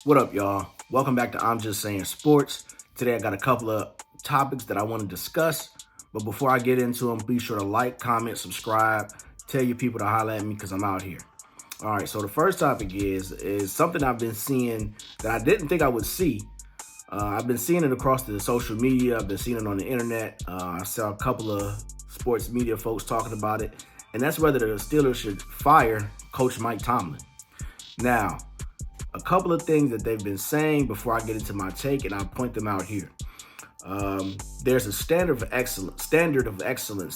What up, y'all? Welcome back to I'm Just Saying Sports. Today I got a couple of topics that I want to discuss. But before I get into them, be sure to like, comment, subscribe, tell your people to holler at me because I'm out here. All right, so the first topic is something I've been seeing that I didn't think I would see. I've been seeing it across the social media. I've been seeing it on the internet. I saw a couple of sports media folks talking about it. And that's whether the Steelers should fire Coach Mike Tomlin. Now, a couple of things that they've been saying before I get into my take, and I'll point them out here. There's a standard of excellence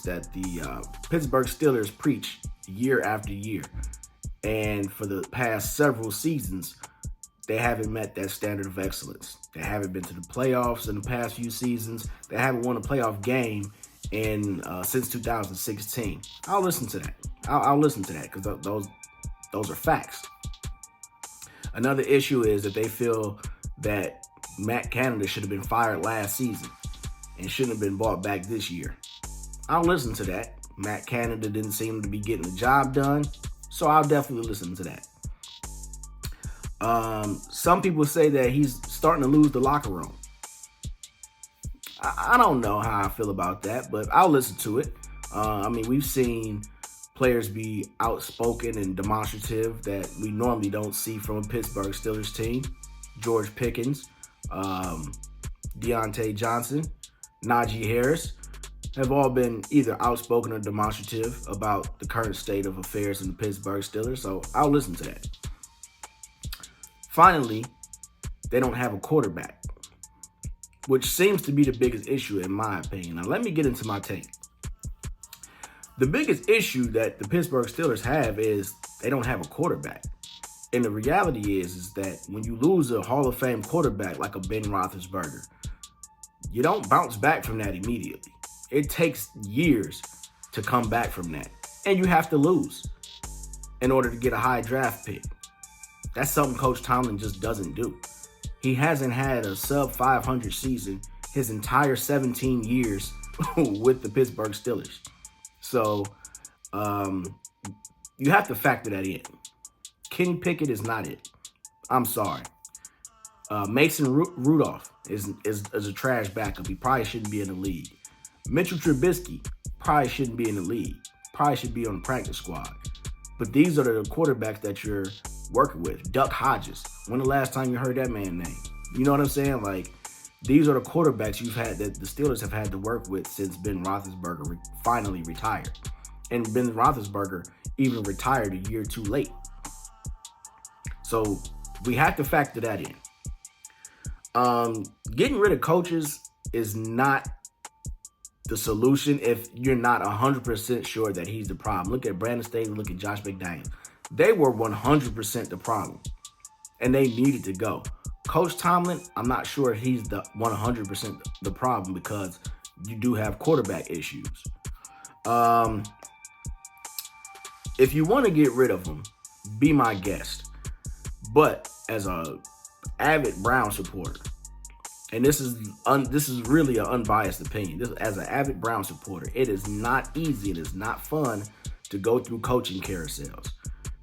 that the Pittsburgh Steelers preach year after year. And for the past several seasons, they haven't met that standard of excellence. They haven't been to the playoffs in the past few seasons. They haven't won a playoff game since 2016. I'll listen to that. I'll listen to that because those are facts. Another issue is that they feel that Matt Canada should have been fired last season and shouldn't have been brought back this year. I'll listen to that. Matt Canada didn't seem to be getting the job done, so I'll definitely listen to that. Some people say that he's starting to lose the locker room. I don't know how I feel about that, but I'll listen to it. We've seen players be outspoken and demonstrative that we normally don't see from a Pittsburgh Steelers team. George Pickens, Deontay Johnson, Najee Harris have all been either outspoken or demonstrative about the current state of affairs in the Pittsburgh Steelers, so I'll listen to that. Finally, they don't have a quarterback, which seems to be the biggest issue in my opinion. Now, let me get into my take. The biggest issue that the Pittsburgh Steelers have is they don't have a quarterback. And the reality is that when you lose a Hall of Fame quarterback like a Ben Roethlisberger, you don't bounce back from that immediately. It takes years to come back from that. And you have to lose in order to get a high draft pick. That's something Coach Tomlin just doesn't do. He hasn't had a sub 500 season his entire 17 years with the Pittsburgh Steelers. So you have to factor that in. Kenny Pickett is not it. I'm sorry. Mason Rudolph is a trash backup. He probably shouldn't be in the league. Mitchell Trubisky probably shouldn't be in the league. Probably should be on the practice squad. But these are the quarterbacks that you're working with. Duck Hodges. When the last time you heard that man's name? You know what I'm saying? Like, these are the quarterbacks you've had that the Steelers have had to work with since Ben Roethlisberger finally retired. And Ben Roethlisberger even retired a year too late. So we have to factor that in. Getting rid of coaches is not the solution if you're not 100% sure that he's the problem. Look at Brandon Staley, look at Josh McDaniels. They were 100% the problem, and they needed to go. Coach Tomlin, I'm not sure if he's the 100% the problem because you do have quarterback issues. If you want to get rid of him, be my guest. But as a avid Brown supporter, and this is really an unbiased opinion. As an avid Brown supporter, it is not easy. It is not fun to go through coaching carousels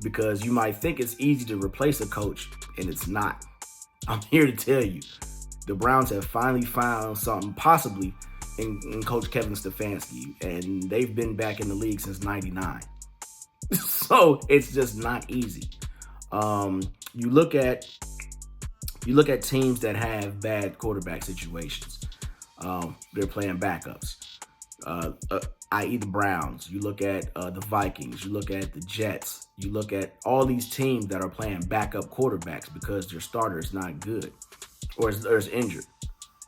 because you might think it's easy to replace a coach, and it's not. I'm here to tell you, the Browns have finally found something possibly in Coach Kevin Stefanski, and they've been back in the league since '99. So it's just not easy. You look at teams that have bad quarterback situations. They're playing backups, i.e. the Browns. You look at the Vikings. You look at the Jets. You look at all these teams that are playing backup quarterbacks because their starter is not good or is injured.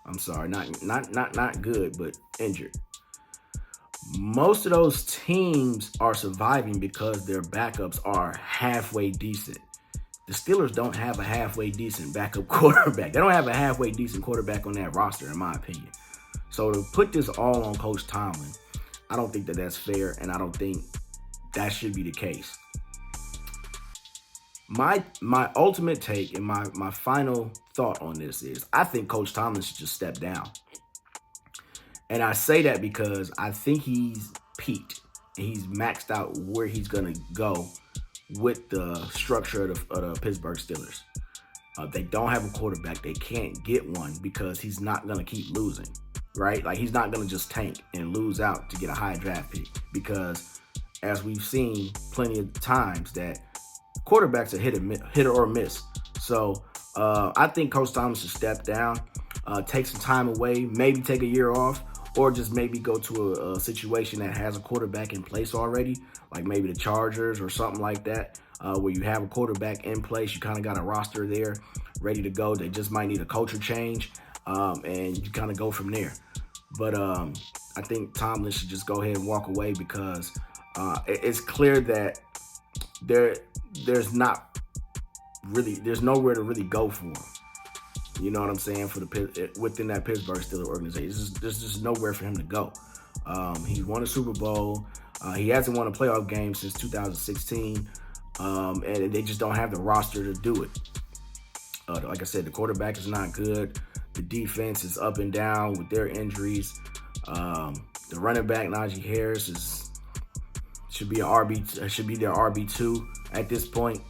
I'm sorry, not good, but injured. Most of those teams are surviving because their backups are halfway decent. The Steelers don't have a halfway decent backup quarterback. They don't have a halfway decent quarterback on that roster, in my opinion. So to put this all on Coach Tomlin, I don't think that that's fair, and I don't think that should be the case. My ultimate take and my final thought on this is I think Coach Tomlin should just step down. And I say that because I think he's peaked and he's maxed out where he's going to go with the structure of the Pittsburgh Steelers. They don't have a quarterback. They can't get one because he's not going to keep losing, right? Like, he's not going to just tank and lose out to get a high draft pick because, as we've seen plenty of times, that quarterbacks are hit or miss. So I think Coach Tomlin should step down, take some time away, maybe take a year off, or just maybe go to a situation that has a quarterback in place already, like maybe the Chargers or something like that, where you have a quarterback in place. You kind of got a roster there ready to go. They just might need a culture change, and you kind of go from there. But I think Tomlin should just go ahead and walk away because it's clear that there's nowhere to really go for him. You know what I'm saying? Within that Pittsburgh Steelers organization, there's just nowhere for him to go. He won a Super Bowl. He hasn't won a playoff game since 2016, and they just don't have the roster to do it. Like I said, the quarterback is not good. The defense is up and down with their injuries. The running back Najee Harris should be their RB2 at this point.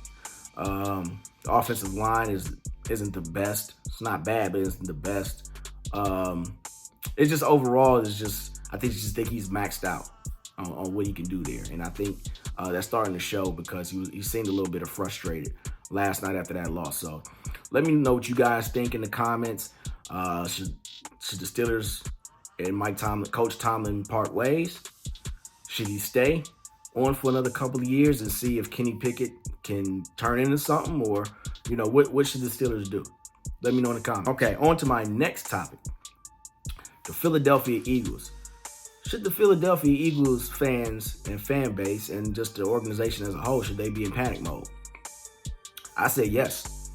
The offensive line isn't the best. It's not bad, but it isn't the best. It's just overall, I think he's maxed out on what he can do there, and I think that's starting to show because he seemed a little bit frustrated last night after that loss. So let me know what you guys think in the comments. Should the Steelers and Coach Tomlin part ways? Should he stay on for another couple of years and see if Kenny Pickett can turn into something, or what should the Steelers do? Let me know in the comments. Okay, on to my next topic. The Philadelphia Eagles. Should the Philadelphia Eagles fans and fan base and just the organization as a whole, should they be in panic mode? I said yes.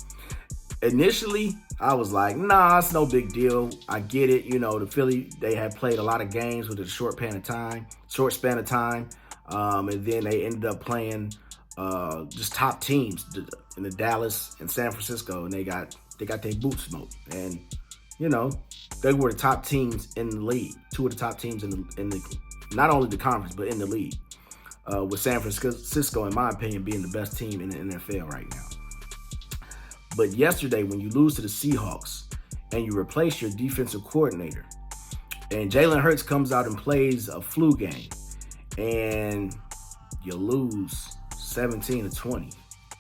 Initially, I was like, nah, it's no big deal. I get it. The Philly, they had played a lot of games with a short span of time. And then they ended up playing just top teams in the Dallas and San Francisco, and they got their boots smoked. And they were the top teams in the league, two of the top teams in the not only the conference but in the league. With San Francisco, in my opinion, being the best team in the NFL right now. But yesterday, when you lose to the Seahawks and you replace your defensive coordinator, and Jalen Hurts comes out and plays a flu game, and you lose 17-20,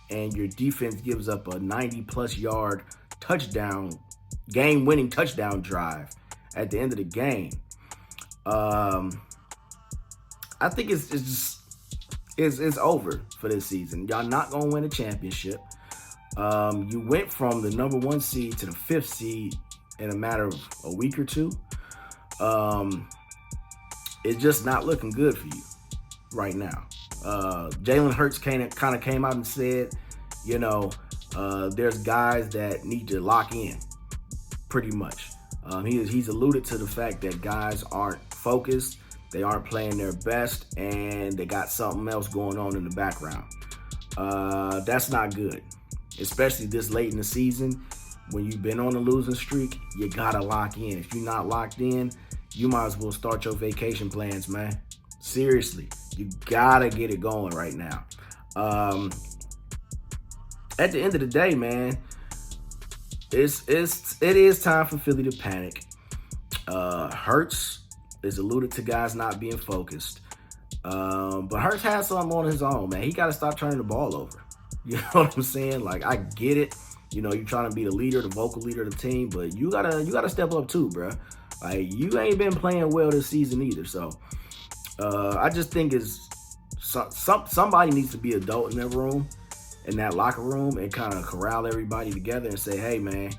and your defense gives up a 90-plus yard game-winning touchdown drive at the end of the game, I think it's over for this season. Y'all not gonna win a championship. You went from the number 1 seed to the 5th seed in a matter of a week or two. It's just not looking good for you right now. Jalen Hurts kind of came out and said, there's guys that need to lock in, pretty much. He's alluded to the fact that guys aren't focused, they aren't playing their best, and they got something else going on in the background. That's not good, especially this late in the season. When you've been on a losing streak, you gotta lock in. If you're not locked in, you might as well start your vacation plans, man. Seriously, you gotta get it going right now. At the end of the day, man, it is time for Philly to panic. Hurts is alluded to guys not being focused, but Hurts has something on his own, man. He got to stop turning the ball over. You know what I'm saying? Like, I get it. You're trying to be the leader, the vocal leader of the team, but you gotta step up too, bro. Like, you ain't been playing well this season either. So I just think somebody needs to be adult in that room, in that locker room, and kind of corral everybody together and say, hey, man,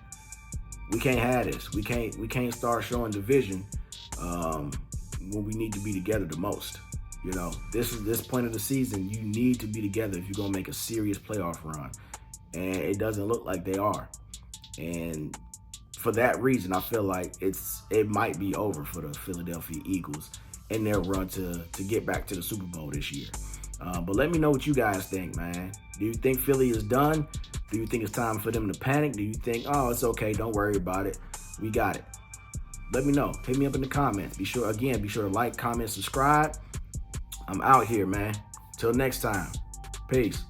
we can't have this. We can't start showing division when we need to be together the most. This point of the season, you need to be together if you're gonna make a serious playoff run, and it doesn't look like they are. And for that reason, I feel like it might be over for the Philadelphia Eagles in their run to get back to the Super Bowl this year. But let me know what you guys think, man. Do you think Philly is done? Do you think it's time for them to panic? Do you think, oh, it's okay, don't worry about it, we got it? Let me know. Hit me up in the comments. Be sure to like, comment, subscribe. I'm out here, man. Till next time. Peace.